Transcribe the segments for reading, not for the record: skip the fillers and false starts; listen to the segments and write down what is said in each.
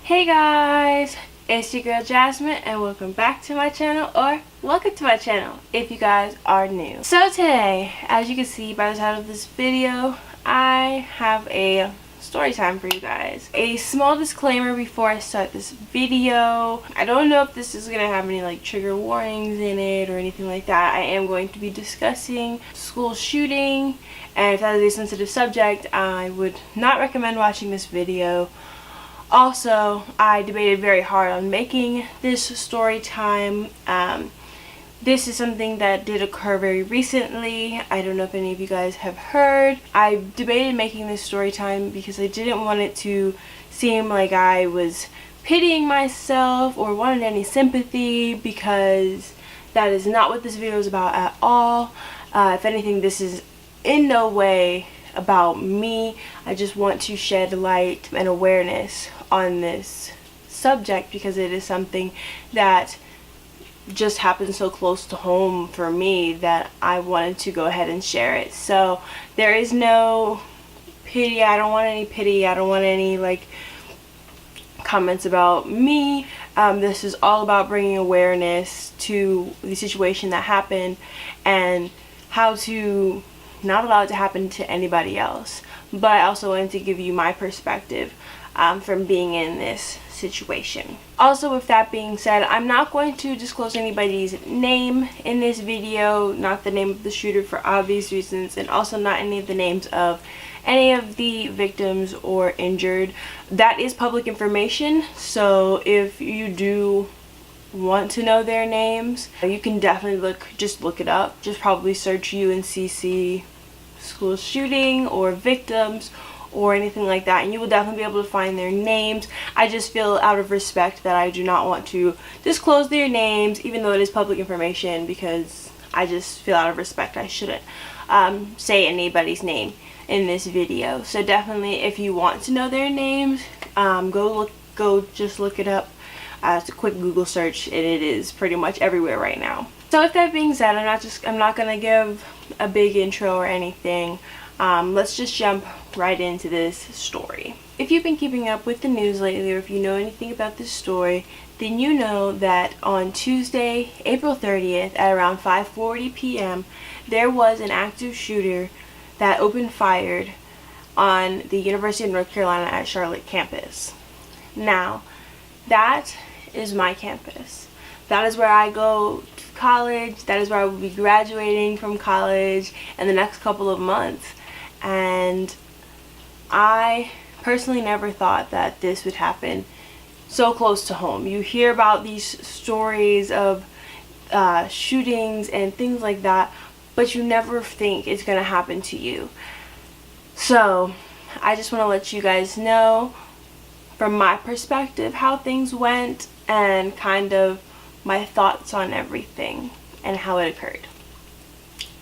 Hey guys, it's your girl Jasmine and welcome back to my channel, or welcome to my channel if you guys are new. So today, as you can see by the title of this video, I have a story time for you guys. A small disclaimer before I start this video. I don't know if this is going to have any like trigger warnings in it or anything like that. I am going to be discussing school shooting, and if that is a sensitive subject, I would not recommend watching this video. Also, I debated very hard on making this story time. This is something that did occur very recently. I don't know if any of you guys have heard. I debated making this story time because I didn't want it to seem like I was pitying myself or wanted any sympathy, because that is not what this video is about at all. If anything, this is in no way about me. I just want to shed light and awareness on this subject because it is something that just happened so close to home for me that I wanted to go ahead and share it. So there is no pity. I don't want any pity. I don't want any like comments about me. This is all about bringing awareness to the situation that happened and how to not allow it to happen to anybody else. But I also wanted to give you my perspective from being in this situation. Also, with that being said, I'm not going to disclose anybody's name in this video, not the name of the shooter for obvious reasons, and also not any of the names of any of the victims or injured. That is public information, so if you do want to know their names, you can definitely just look it up. Just probably search UNCC school shooting or victims or anything like that, and you will definitely be able to find their names. I just feel out of respect that I do not want to disclose their names, even though it is public information, because I just feel out of respect I shouldn't say anybody's name in this video. So definitely, if you want to know their names, go just look it up. It's a quick Google search and it is pretty much everywhere right now. So with that being said, I'm not gonna give a big intro or anything. Let's just jump right into this story. If you've been keeping up with the news lately, or if you know anything about this story, then you know that on Tuesday, April 30th at around 5:40 p.m. there was an active shooter that opened fire on the University of North Carolina at Charlotte campus. Now, that is my campus. That is where I go to college. That is where I will be graduating from college in the next couple of months. And I personally never thought that this would happen so close to home. You hear about these stories of shootings and things like that, but you never think it's going to happen to you. So I just want to let you guys know from my perspective how things went and kind of my thoughts on everything and how it occurred.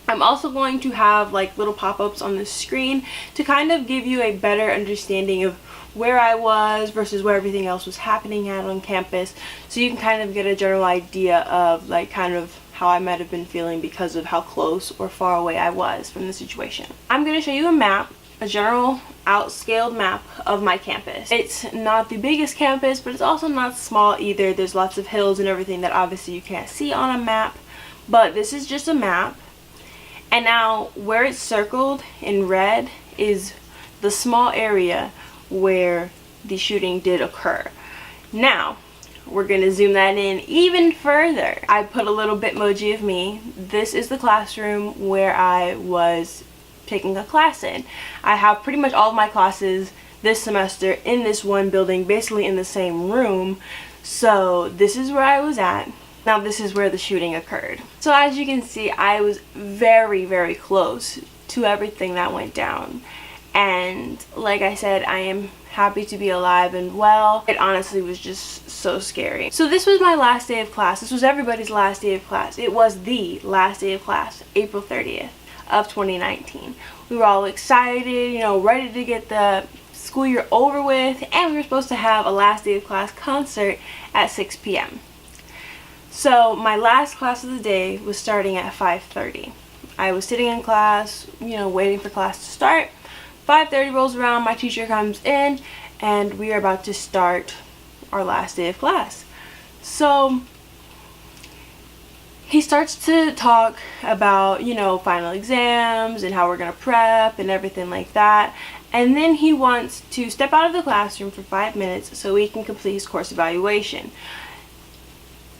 I'm also going to have like little pop-ups on the screen to kind of give you a better understanding of where I was versus where everything else was happening at on campus, so you can kind of get a general idea of like kind of how I might have been feeling because of how close or far away I was from the situation. I'm going to show you a map, a general outscaled map of my campus. It's not the biggest campus, but it's also not small either. There's lots of hills and everything that obviously you can't see on a map, but this is just a map. And now where it's circled in red is the small area where the shooting did occur. Now we're going to zoom that in even further. I put a little bitmoji of me. This is the classroom where I was taking a class in. I have pretty much all of my classes this semester in this one building, basically in the same room. So this is where I was at. Now this is where the shooting occurred. So as you can see, I was very, very close to everything that went down. And like I said, I am happy to be alive and well. It honestly was just so scary. So this was my last day of class. This was everybody's last day of class. It was the last day of class, April 30th of 2019. We were all excited, you know, ready to get the school year over with, and we were supposed to have a last day of class concert at 6 p.m. So my last class of the day was starting at 5:30. I was sitting in class, you know, waiting for class to start. 5:30 rolls around, my teacher comes in, and we are about to start our last day of class. So he starts to talk about, you know, final exams and how we're going to prep and everything like that. And then he wants to step out of the classroom for 5 minutes so he can complete his course evaluation.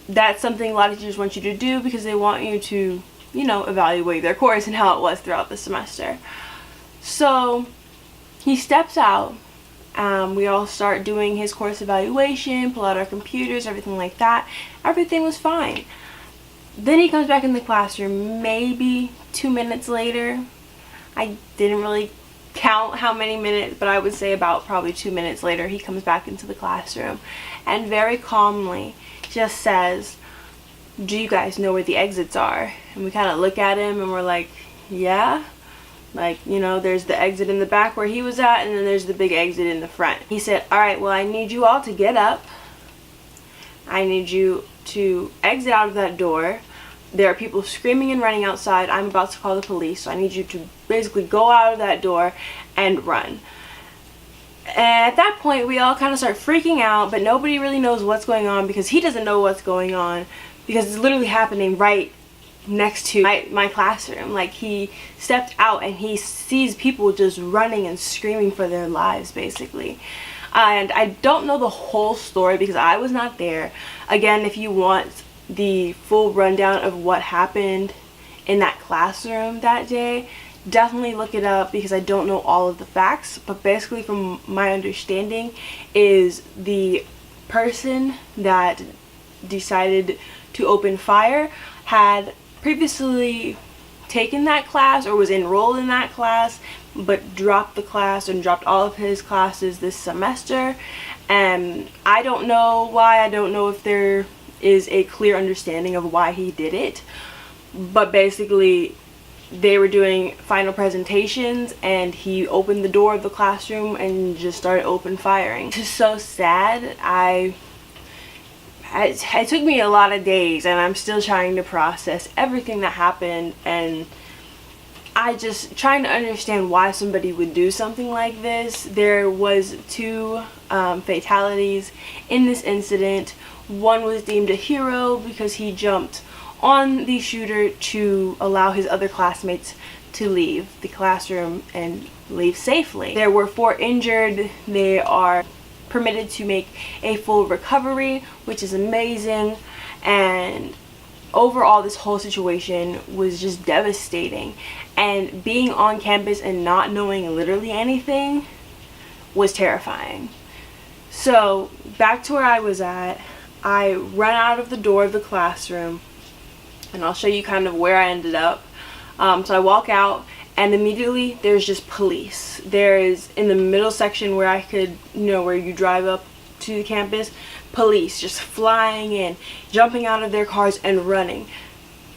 That's something a lot of teachers want you to do because they want you to, you know, evaluate their course and how it was throughout the semester. So he steps out. We all start doing his course evaluation, pull out our computers, everything like that. Everything was fine. Then he comes back in the classroom maybe 2 minutes later. I didn't really count how many minutes, but I would say about probably 2 minutes later he comes back into the classroom and very calmly just says, "Do you guys know where the exits are?" And we kind of look at him and we're like, yeah. Like, you know, there's the exit in the back where he was at, and then there's the big exit in the front. He said, "Alright, well, I need you all to get up. I need you to exit out of that door. There are people screaming and running outside. I'm about to call the police, so I need you to basically go out of that door and run." And at that point, we all kind of start freaking out, but nobody really knows what's going on because he doesn't know what's going on because it's literally happening right next to my classroom. Like, he stepped out and he sees people just running and screaming for their lives, basically. And I don't know the whole story because I was not there. Again, if you want the full rundown of what happened in that classroom that day, definitely look it up because I don't know all of the facts. But basically, from my understanding, is the person that decided to open fire had previously taken that class or was enrolled in that class, but dropped the class and dropped all of his classes this semester. And I don't know why. I don't know if there is a clear understanding of why he did it, but basically they were doing final presentations and he opened the door of the classroom and just started open firing. It's just so sad. It took me a lot of days and I'm still trying to process everything that happened, and I just trying to understand why somebody would do something like this. There was 2 fatalities in this incident. One was deemed a hero because he jumped on the shooter to allow his other classmates to leave the classroom and leave safely. There were 4 injured. They are permitted to make a full recovery, which is amazing. And overall, this whole situation was just devastating. And being on campus and not knowing literally anything was terrifying. So back to where I was at, I run out of the door of the classroom, and I'll show you kind of where I ended up. So I walk out, and immediately there's just police. There is, in the middle section where I could, you know, where you drive up to the campus, police just flying in, jumping out of their cars and running.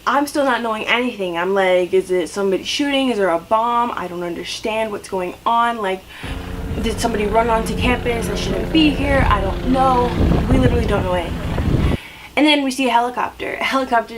I'm still not knowing anything. I'm like, is it somebody shooting? Is there a bomb? I don't understand what's going on. Like, did somebody run onto campus that shouldn't be here? I don't know. We literally don't know anything. And then we see a helicopter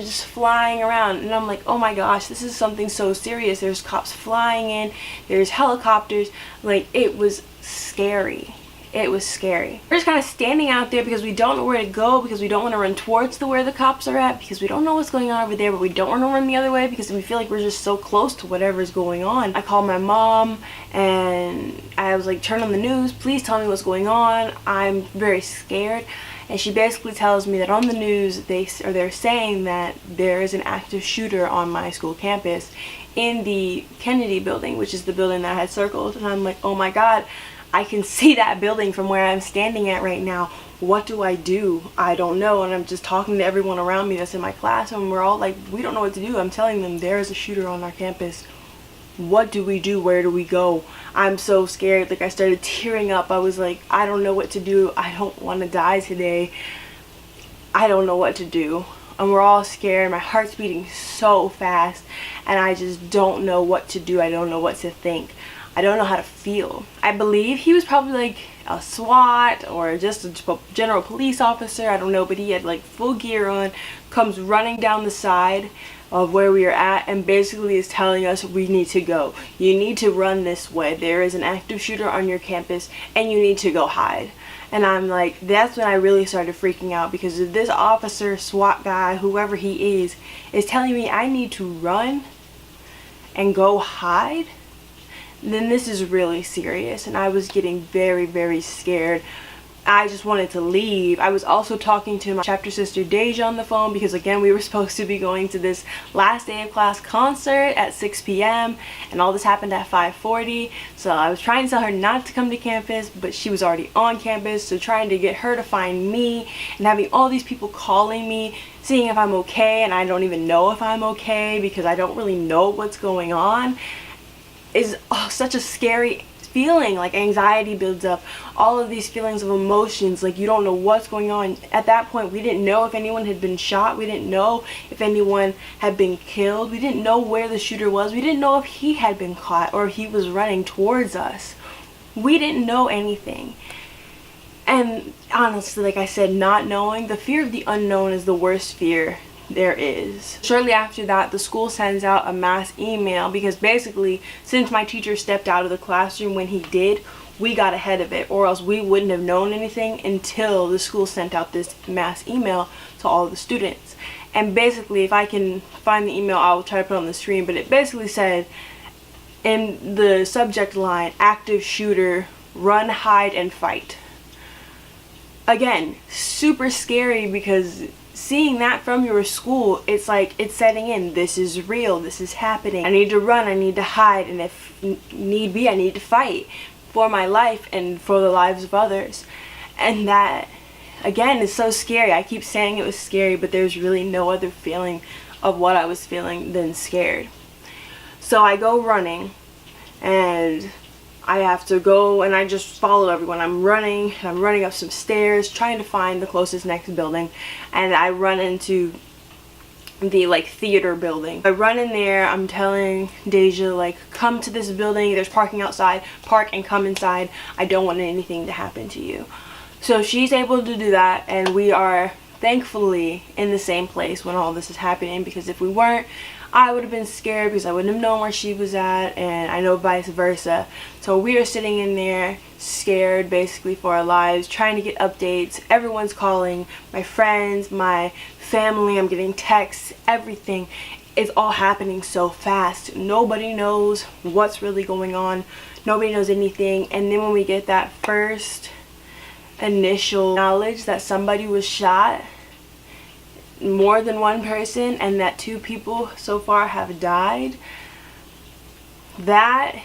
just flying around, and I'm like, oh my gosh, this is something so serious. There's cops flying in, there's helicopters. Like, it was scary. It was scary. We're just kind of standing out there because we don't know where to go, because we don't want to run towards where the cops are at, because we don't know what's going on over there, but we don't want to run the other way because we feel like we're just so close to whatever's going on. I called my mom and I was like, turn on the news, please tell me what's going on. I'm very scared. And she basically tells me that on the news they're saying that there is an active shooter on my school campus in the Kennedy building, which is the building that I had circled. And I'm like, oh my god, I can see that building from where I'm standing at right now. What do? I don't know. And I'm just talking to everyone around me that's in my class, and we're all like, we don't know what to do. I'm telling them there is a shooter on our campus. What do we do? Where do we go? I'm so scared. Like, I started tearing up. I was like, I don't know what to do. I don't want to die today. I don't know what to do. And we're all scared. My heart's beating so fast, and I just don't know what to do. I don't know what to think. I don't know how to feel. I believe he was probably like a SWAT or just a general police officer. I don't know, but he had like full gear on, comes running down the side of where we are at, and basically is telling us we need to go. You need to run this way. There is an active shooter on your campus and you need to go hide. And I'm like, that's when I really started freaking out, because if this officer, SWAT guy, whoever he is telling me I need to run and go hide, then this is really serious. And I was getting very, very scared. I just wanted to leave. I was also talking to my chapter sister Deja on the phone, because again, we were supposed to be going to this last day of class concert at 6 p.m. and all this happened at 5:40. So I was trying to tell her not to come to campus, but she was already on campus, so trying to get her to find me, and having all these people calling me, seeing if I'm okay, and I don't even know if I'm okay because I don't really know what's going on, is such a scary feeling. Like, anxiety builds up, all of these feelings of emotions, like you don't know what's going on. At that point, we didn't know if anyone had been shot, we didn't know if anyone had been killed, we didn't know where the shooter was, we didn't know if he had been caught or if he was running towards us. We didn't know anything. And honestly, like I said, not knowing, the fear of the unknown is the worst fear there is. Shortly after that, the school sends out a mass email, because basically, since my teacher stepped out of the classroom when he did, we got ahead of it, or else we wouldn't have known anything until the school sent out this mass email to all the students. And basically, if I can find the email, I'll try to put it on the screen, but it basically said in the subject line, active shooter, run, hide, and fight. Again, super scary, because seeing that from your school, it's like, it's setting in. This is real. This is happening. I need to run. I need to hide. And if need be, I need to fight for my life and for the lives of others. And that, again, is so scary. I keep saying it was scary, but there's really no other feeling of what I was feeling than scared. So I go running, and I have to go, and I just follow everyone. I'm running up some stairs, trying to find the closest next building, and I run into the theater building. I run in there, I'm telling Deja, come to this building, there's parking outside, park and come inside. I don't want anything to happen to you. So she's able to do that, and we are thankfully in the same place when all this is happening, because if we weren't, I would have been scared, because I wouldn't have known where she was at, and I know vice versa. So we are sitting in there scared basically for our lives, trying to get updates. Everyone's calling, my friends, my family, I'm getting texts, everything. It's all happening so fast. Nobody knows what's really going on. Nobody knows anything. And then when we get that first initial knowledge that somebody was shot, more than one person, and that 2 people so far have died, that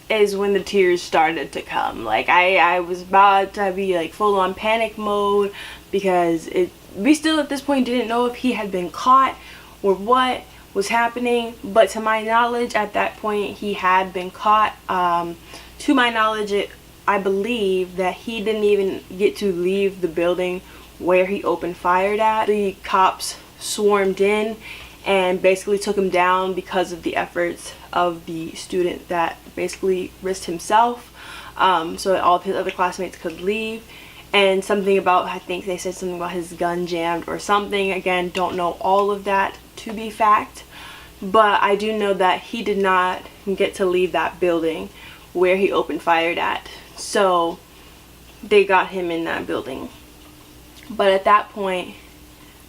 is when the tears started to come. I was about to be full on panic mode, because we still at this point didn't know if he had been caught or what was happening. But to my knowledge, at that point, he had been caught. To my knowledge, I believe that he didn't even get to leave the building where he opened fire at. The cops swarmed in and basically took him down because of the efforts of the student that basically risked himself, so that all of his other classmates could leave. And something about, I think they said something about his gun jammed or something. Again, don't know all of that to be fact, but I do know that he did not get to leave that building where he opened fire at. So they got him in that building. But at that point,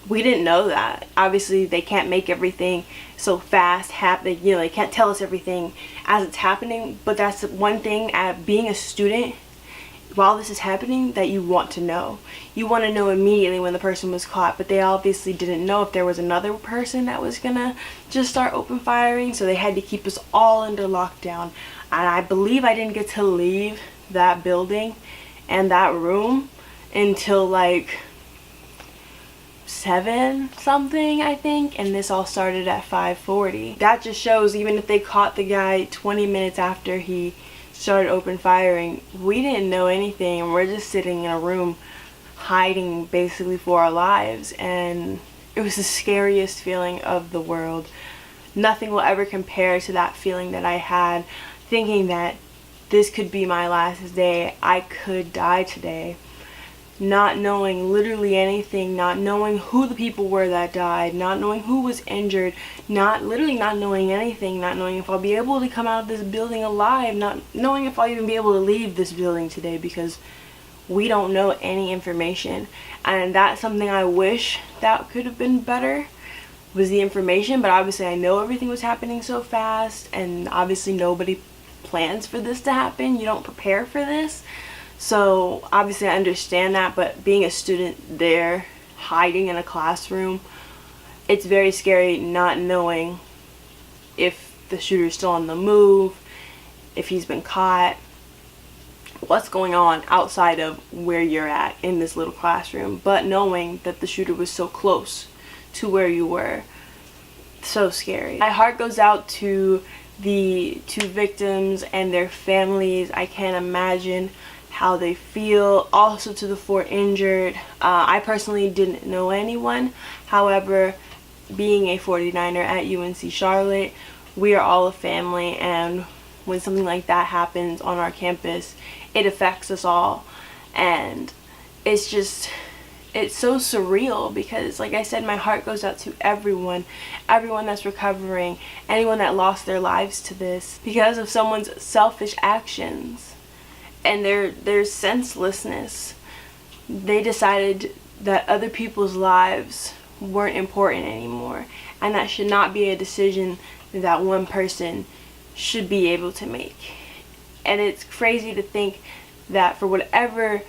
we didn't know that. Obviously, they can't make everything so fast happen. They can't tell us everything as it's happening. But that's one thing at being a student, while this is happening, that you want to know. You want to know immediately when the person was caught. But they obviously didn't know if there was another person that was gonna just start open firing. So they had to keep us all under lockdown. And I believe I didn't get to leave that building and that room until 7 something, I think, and this all started at 5:40. That just shows, even if they caught the guy 20 minutes after he started open firing, we didn't know anything, and we're just sitting in a room hiding basically for our lives. And it was the scariest feeling of the world. Nothing will ever compare to that feeling that I had, thinking that this could be my last day, I could die today. Not knowing literally anything, not knowing who the people were that died, not knowing who was injured, literally not knowing anything, not knowing if I'll be able to come out of this building alive, not knowing if I'll even be able to leave this building today, because we don't know any information, and that's something I wish that could have been better, was the information. But obviously I know everything was happening so fast, and obviously nobody plans for this to happen. You don't prepare for this. So obviously I understand that, but being a student there, hiding in a classroom, it's very scary not knowing if the shooter's still on the move, if he's been caught, what's going on outside of where you're at in this little classroom. But knowing that the shooter was so close to where you were, so scary. My heart goes out to the 2 victims and their families. I can't imagine how they feel. Also to the 4 injured. I personally didn't know anyone. However, being a 49er at UNC Charlotte, we are all a family, and when something like that happens on our campus, it affects us all. And it's so surreal, because like I said, my heart goes out to everyone that's recovering, anyone that lost their lives to this because of someone's selfish actions and their senselessness. They decided that other people's lives weren't important anymore, and that should not be a decision that one person should be able to make. And it's crazy to think that for whatever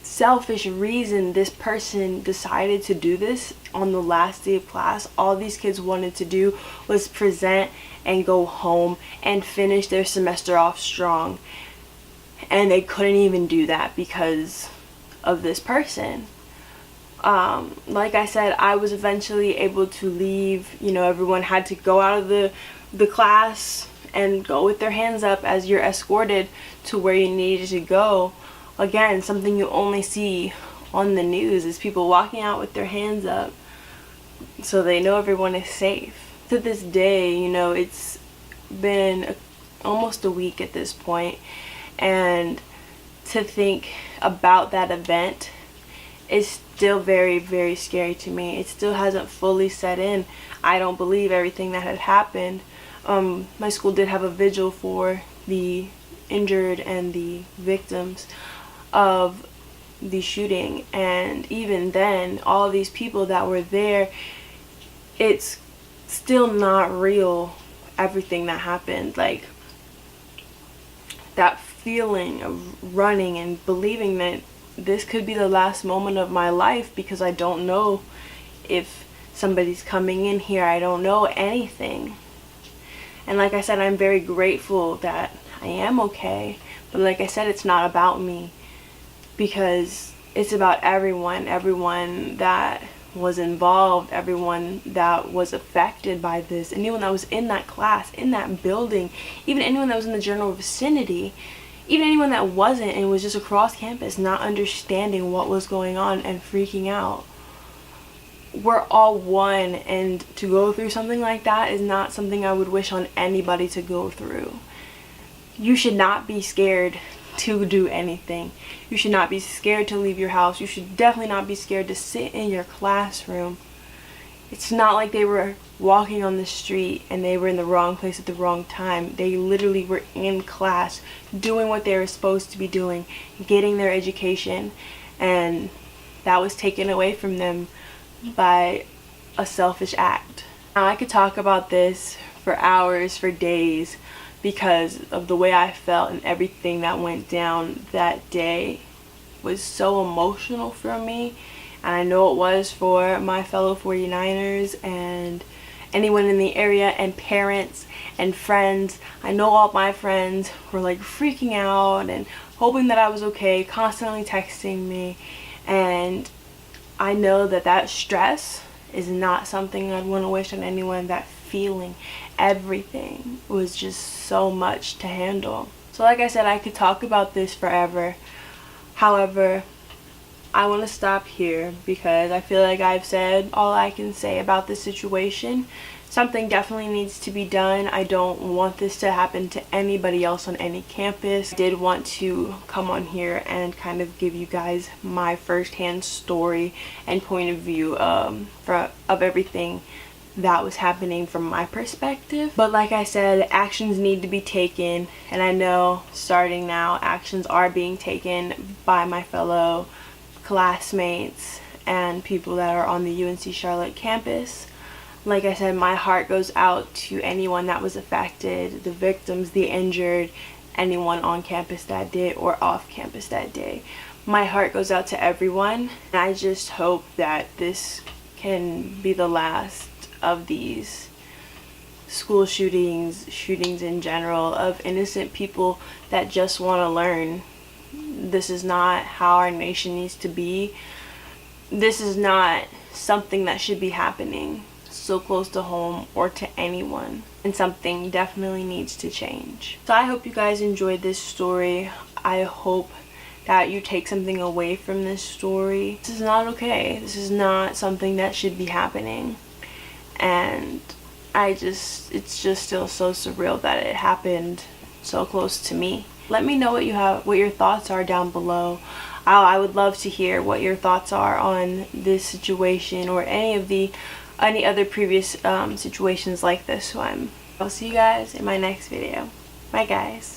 selfish reason this person decided to do this on the last day of class, all these kids wanted to do was present and go home and finish their semester off strong, and they couldn't even do that because of this person. Like I said, I was eventually able to leave. Everyone had to go out of the class and go with their hands up as you're escorted to where you needed to go. Again, something you only see on the news is people walking out with their hands up so they know everyone is safe. To this day, it's been almost a week at this point, and to think about that event is still very, very scary to me. It still hasn't fully set in. I don't believe everything that had happened. My school did have a vigil for the injured and the victims of the shooting, and even then, all of these people that were there, it's still not real, everything that happened. Like, that feeling of running and believing that this could be the last moment of my life, because I don't know if somebody's coming in here. I don't know anything. And like I said, I'm very grateful that I am okay. But like I said, it's not about me, because it's about everyone that was involved, everyone that was affected by this, anyone that was in that class, in that building, even anyone that was in the general vicinity, even anyone that wasn't and was just across campus not understanding what was going on and freaking out. We're all one, and to go through something like that is not something I would wish on anybody to go through. You should not be scared to do anything. You should not be scared to leave your house. You should definitely not be scared to sit in your classroom. It's not like they were walking on the street and they were in the wrong place at the wrong time. They literally were in class doing what they were supposed to be doing, getting their education, and that was taken away from them by a selfish act. Now, I could talk about this for hours, for days, because of the way I felt, and everything that went down that day was so emotional for me, and I know it was for my fellow 49ers and anyone in the area, and parents and friends. I know all my friends were like freaking out and hoping that I was okay, constantly texting me, and I know that stress is not something I'd want to wish on anyone. That feeling, everything was just so much to handle. So like I said, I could talk about this forever. However, I want to stop here because I feel like I've said all I can say about this situation. Something definitely needs to be done. I don't want this to happen to anybody else on any campus. I did want to come on here and kind of give you guys my first-hand story and point of view of everything that was happening from my perspective. But like I said, actions need to be taken, and I know starting now actions are being taken by my fellow classmates and people that are on the UNC Charlotte campus. Like I said, my heart goes out to anyone that was affected, the victims, the injured, anyone on campus that day or off campus that day. My heart goes out to everyone. I just hope that this can be the last of these school shootings in general, of innocent people that just want to learn. This is not how our nation needs to be. This is not something that should be happening so close to home or to anyone, and something definitely needs to change. So I hope you guys enjoyed this story. I hope that you take something away from this story. This is not okay. This is not something that should be happening, and it's just still so surreal that it happened so close to me. Let me know what your thoughts are down below. I would love to hear what your thoughts are on this situation or any other previous situations like this one. I'll see you guys in my next video. Bye guys.